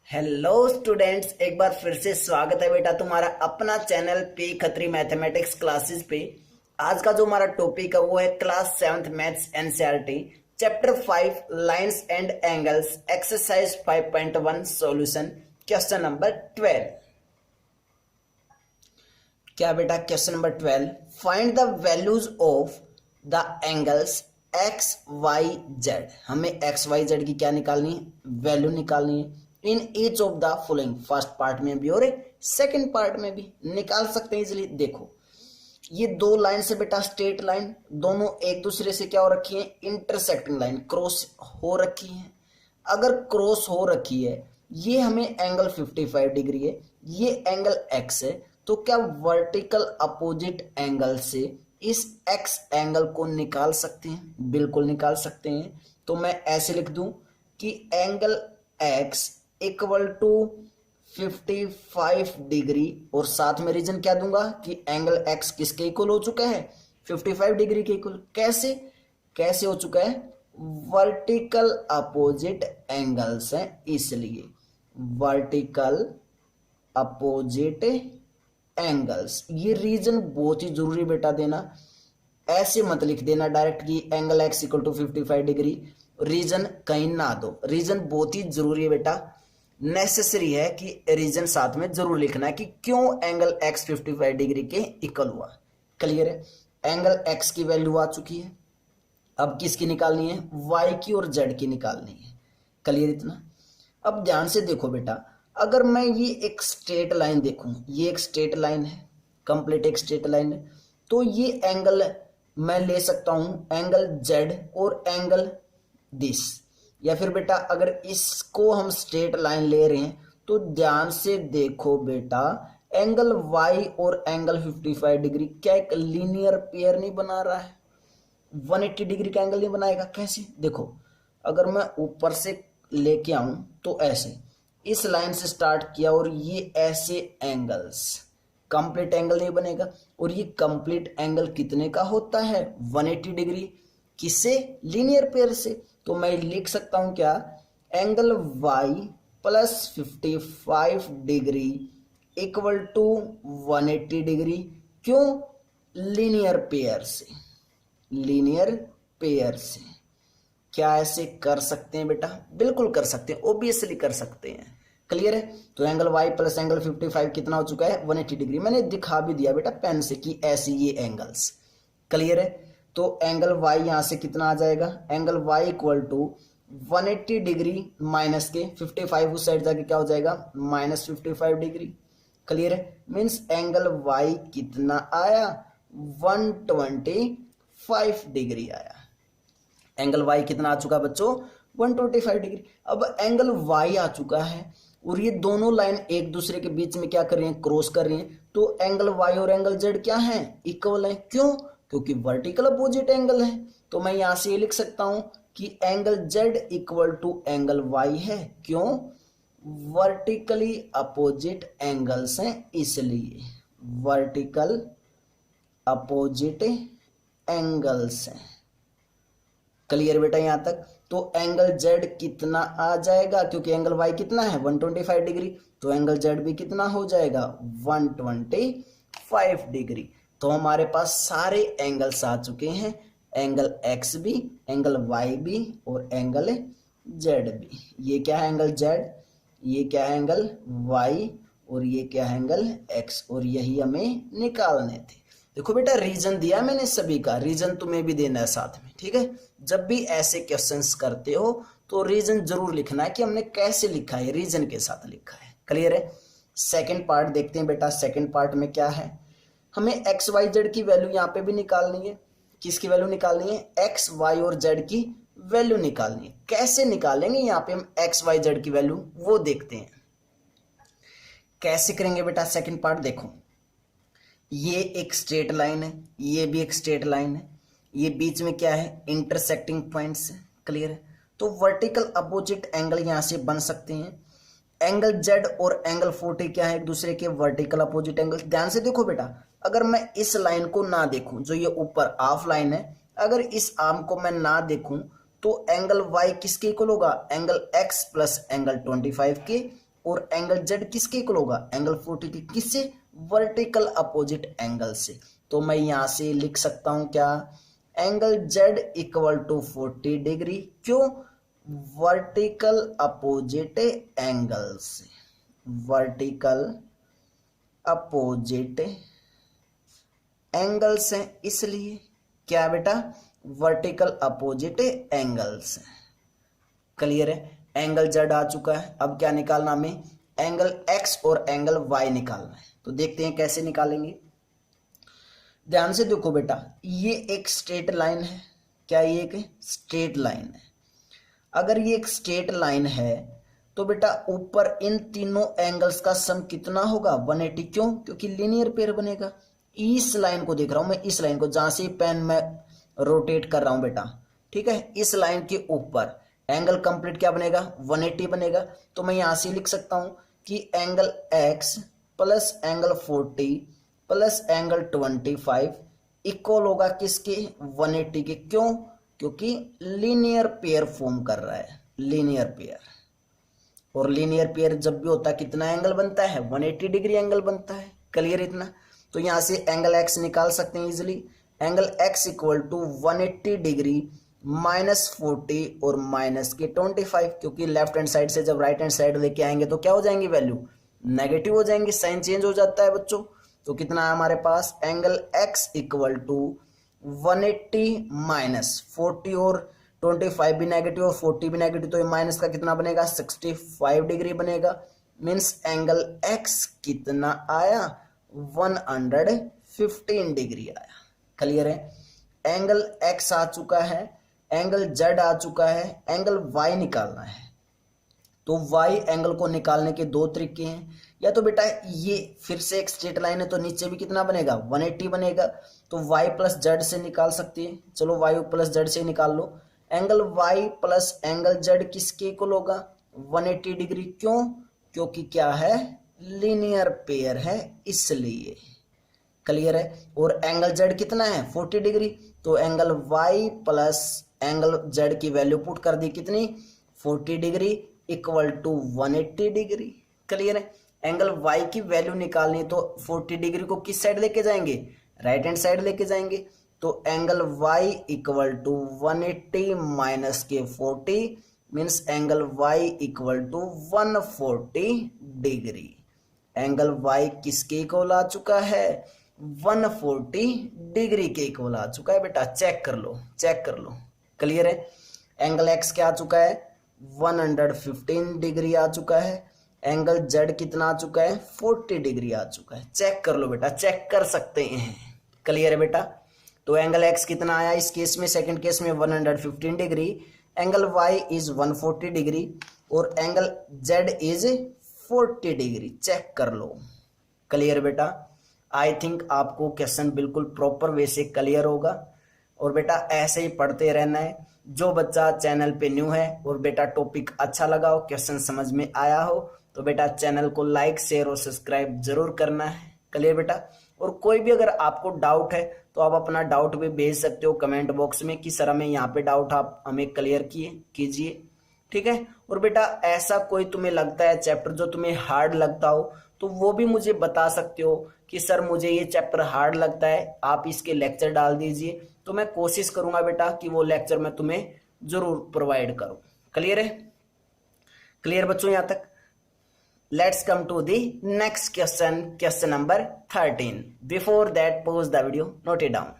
Hello students, एक बार फिर से स्वागत है बेटा तुम्हारा अपना चैनल पे खत्री मैथमेटिक्स क्लासेस पे। आज का जो हमारा टॉपिक है वो है class 7th maths NCERT chapter 5 lines and angles exercise 5.1 solution question number 12। क्या बेटा question number 12, find the values of the angles x y z. हमें एक्स वाई जेड की क्या निकालनी है, वैल्यू निकालनी है in each of the following. First part में भी और सेकंड पार्ट में भी निकाल सकते हैं इजिली। देखो ये दो लाइन से बेटा स्ट्रेट लाइन, दोनों एक दूसरे से क्या हो रखी है, इंटरसेक्टिंग लाइन, क्रॉस हो रखी है। अगर क्रॉस हो रखी है, ये हमें एंगल 55 डिग्री है, ये एंगल एक्स है, तो क्या वर्टिकल अपोजिट एंगल से इस एक्स एंगल को निकाल सकते हैं? बिल्कुल निकाल सकते हैं। तो मैं ऐसे लिख दूं कि angle x equal to 55 degree और साथ में रीजन क्या दूंगा कि एंगल एक्स किसके इक्वल हो चुका है, 55 डिग्री के इक्वल। कैसे कैसे हो चुका है, वर्टिकल अपोजिट एंगल्स हैं, इसलिए वर्टिकल अपोजिट एंगल्स। ये रीजन बहुत ही जरूरी बेटा देना, ऐसे मत लिख देना डायरेक्ट कि angle x equal to 55 degree, reason कहीं ना दो। रीजन बहुत ही जरूरी है बेटा, नेसेसरी है कि रीजन साथ में जरूर लिखना है कि क्यों एंगल एक्स 55 डिग्री के इक्वल हुआ। क्लियर है? एंगल एक्स की वैल्यू आ चुकी है, अब किसकी निकालनी है, वाई की और जेड की निकालनी है। क्लियर इतना? अब ध्यान से देखो बेटा, अगर मैं ये एक स्ट्रेट लाइन देखूं, ये एक स्ट्रेट लाइन है, कंप्लीट एक स्ट्रेट लाइन है, तो ये एंगल मैं ले सकता हूं एंगल जेड और एंगल दिस। या फिर बेटा अगर इसको हम स्ट्रेट लाइन ले रहे हैं तो ध्यान से देखो बेटा, एंगल वाई और एंगल 55 डिग्री क्या एक लीनियर पेयर नहीं बना रहा है, 180 डिग्री का एंगल नहीं बनाएगा। कैसे? देखो अगर मैं ऊपर से लेके आऊं तो ऐसे इस लाइन से स्टार्ट किया और ये ऐसे एंगल्स, कंप्लीट एंगल नहीं बनेगा। और ये कंप्लीट एंगल कितने का होता है, 180 डिग्री। किससे? लीनियर पेयर से। तो मैं लिख सकता हूं क्या, angle y plus 55 degree equal to 180 degree. क्यों? लीनियर पेयर से, लीनियर पेयर से। क्या ऐसे कर सकते हैं बेटा? बिल्कुल कर सकते हैं, ओबियसली कर सकते हैं। क्लियर है? तो एंगल y प्लस एंगल 55 कितना हो चुका है, 180 डिग्री। मैंने दिखा भी दिया बेटा पेन से कि ऐसे ये एंगल्स। क्लियर है? तो एंगल y यहां से कितना आ जाएगा, angle y equal to 180 degree minus के 55 उस साइड जाके क्या हो जाएगा, माइनस 55 डिग्री। क्लियर है? मीन्स एंगल y कितना आया, 125 डिग्री आया। एंगल y कितना आ चुका बच्चों, 125 डिग्री। अब एंगल y आ चुका है और ये दोनों लाइन एक दूसरे के बीच में क्या कर रही हैं, क्रॉस कर रही हैं। तो एंगल y और एंगल z क्या है, इक्वल है। क्यों? क्योंकि वर्टिकल अपोजिट एंगल है। तो मैं यहां से ये लिख सकता हूं कि angle z equal to angle y है। क्यों? वर्टिकली अपोजिट एंगल्स हैं, इसलिए वर्टिकल अपोजिट एंगल्स हैं। क्लियर बेटा यहां तक? तो एंगल z कितना आ जाएगा, क्योंकि एंगल y कितना है, 125 डिग्री, तो एंगल z भी कितना हो जाएगा, 125 डिग्री। तो हमारे पास सारे एंगल्स आ चुके हैं, एंगल x भी, एंगल y भी और एंगल z भी। ये क्या है, एंगल z, ये क्या है, एंगल y, और ये क्या है, एंगल x। और यही हमें निकालने थे। देखो बेटा रीजन दिया मैंने सभी का, रीजन तुम्हें भी देना है साथ में। ठीक है? जब भी ऐसे क्वेश्चंस करते हो तो रीजन जरूर लिखना है कि हमने कैसे लिखा है, रीजन के साथ लिखा है। क्लियर है? सेकंड पार्ट देखते हैं बेटा। सेकंड पार्ट में क्या है, हमें एक्स वाई जेड की वैल्यू यहाँ पे भी निकालनी है। किसकी वैल्यू निकालनी है, एक्स वाई और जेड की वैल्यू निकालनी है। कैसे निकालेंगे यहाँ पे हम एक्स वाई जेड की वैल्यू, वो देखते हैं कैसे करेंगे बेटा। सेकंड पार्ट देखो, ये एक स्ट्रेट लाइन है, ये भी एक स्ट्रेट लाइन है, ये बीच में क्या है, इंटरसेक्टिंग पॉइंट्स है। क्लियर है? तो वर्टिकल अपोजिट एंगल यहां से बन सकते हैं। एंगल जेड और एंगल 40 क्या है, एक दूसरे के वर्टिकल अपोजिट एंगल। ध्यान से देखो बेटा, अगर मैं इस लाइन को ना देखूं, जो ये ऊपर हाफ लाइन है, अगर इस आर्म को मैं ना देखूं तो एंगल y किसके इक्वल होगा, एंगल x प्लस एंगल 25 के और एंगल जेड किसके इक्वल होगा, एंगल 40 के किससे, वर्टिकल अपोजिट एंगल से। तो मैं यहां से लिख सकता हूं क्या, angle z equal to 40 degree, क्यों, वर्टिकल अपोजिट एंगल से, वर्टिकल अपोजिट एंगल्स हैं इसलिए, क्या बेटा, वर्टिकल अपोजिट एंगल्स। क्लियर है, एंगल जेड आ चुका है। अब क्या निकालना हमें, एंगल एक्स और एंगल वाई निकालना है। तो देखते हैं कैसे निकालेंगे। ध्यान से देखो बेटा, ये एक स्ट्रेट लाइन है, क्या ये एक स्ट्रेट लाइन है। अगर ये एक स्ट्रेट लाइन है तो बेटा ऊपर इन तीनों एंगल्स का सम कितना होगा, 180, क्यों, क्योंकि लीनियर पेयर बनेगा। इस लाइन को देख रहा हूं मैं, इस लाइन को जहां से पेन में रोटेट कर रहा हूं बेटा, ठीक है, इस लाइन के ऊपर एंगल कंप्लीट क्या बनेगा, 180 बनेगा। तो मैं यहां से लिख सकता हूं कि angle x plus angle 40 plus angle 25 equal होगा किसके, 180 के, क्यों, क्योंकि लीनियर पेयर फॉर्म कर रहा है, लीनियर पेयर। और लीनियर पेयर जब भी होता है कितना एंगल बनता है, 180 डिग्री एंगल बनता है। क्लियर इतना। तो यहां से एंगल x निकाल सकते हैं easily, angle x equal to 180 degree minus 40 और माइनस के 25, क्योंकि लेफ्ट हैंड साइड से जब राइट हैंड साइड लेके आएंगे तो क्या हो जाएंगे, वैल्यू नेगेटिव हो जाएंगे, साइन चेंज हो जाता है बच्चों। तो कितना है हमारे पास, angle x equal to 180 minus 40 और 25 भी नेगेटिव और 40 भी नेगेटिव, तो ये माइनस का कितना बनेगा, 65 डिग्री बनेगा। मीन्स एंगल x कितना आया, 115 डिग्री आया। क्लियर है, एंगल x आ चुका है, एंगल z आ चुका है, एंगल y निकालना है। तो y एंगल को निकालने के दो तरीके हैं, या तो बेटा ये फिर से एक स्ट्रेट लाइन है तो नीचे भी कितना बनेगा, 180 बनेगा, तो y प्लस जेड से निकाल सकते हैं। चलो y प्लस जेड से निकाल लो, angle y plus angle z किसके इक्वल होगा, 180 डिग्री, क्यों, क्योंकि क्या है, लीनियर पेयर है इसलिए। क्लियर है। और एंगल z कितना है, 40 डिग्री, तो angle y plus angle z की वैल्यू पुट कर दी कितनी, 40 degree equal to 180 degree. Clear है। एंगल y की वैल्यू निकालनी तो 40 डिग्री को किस साइड लेके जाएंगे, राइट हैंड साइड लेके जाएंगे। तो angle y equal to 180 minus के 40 means angle y equal to 140 degree. Angle y किसके इक्वल आ चुका है, 140 डिग्री के इक्वल आ चुका है बेटा, चेक कर लो, चेक कर लो। क्लियर है। एंगल x क्या आ चुका है, 115 डिग्री आ चुका है, एंगल z कितना आ चुका है, 40 डिग्री आ चुका है। चेक कर लो बेटा, चेक कर सकते हैं। क्लियर है बेटा। तो एंगल x कितना आया इस केस में, सेकंड केस में 115 degree, angle y is 140 degree और angle z is 40 degree. Check कर लो। क्लियर बेटा। आई थिंक आपको क्वेश्चन बिल्कुल प्रॉपर वे से क्लियर होगा। और बेटा ऐसे ही पढ़ते रहना है। जो बच्चा चैनल पे न्यू है और बेटा टॉपिक अच्छा लगा हो, क्वेश्चन समझ में आया हो, तो बेटा चैनल को लाइक शेयर और सब्सक्राइब जरूर करना है। क्लियर बेटा। और कोई भी अगर आपको डाउट है तो आप अपना डाउट भी भेज सकते हो कमेंट बॉक्स में कि सर हमें यहाँ पे डाउट आप हमें क्लियर कीजिए। ठीक है। और बेटा ऐसा कोई तुम्हें लगता है चैप्टर जो तुम्हें हार्ड लगता हो तो वो भी मुझे बता सकते हो कि सर मुझे ये चैप्टर हार्ड लगता है, आप इसके लेक्चर डाल दीजिए, तो मैं कोशिश करूंगा बेटा कि वो लेक्चर मैं तुम्हें जरूर प्रोवाइड करूं। क्लियर है। क्लियर बच्चों यहां तक। Let's come to the next question, question number 13। Before that pause the video, note it down.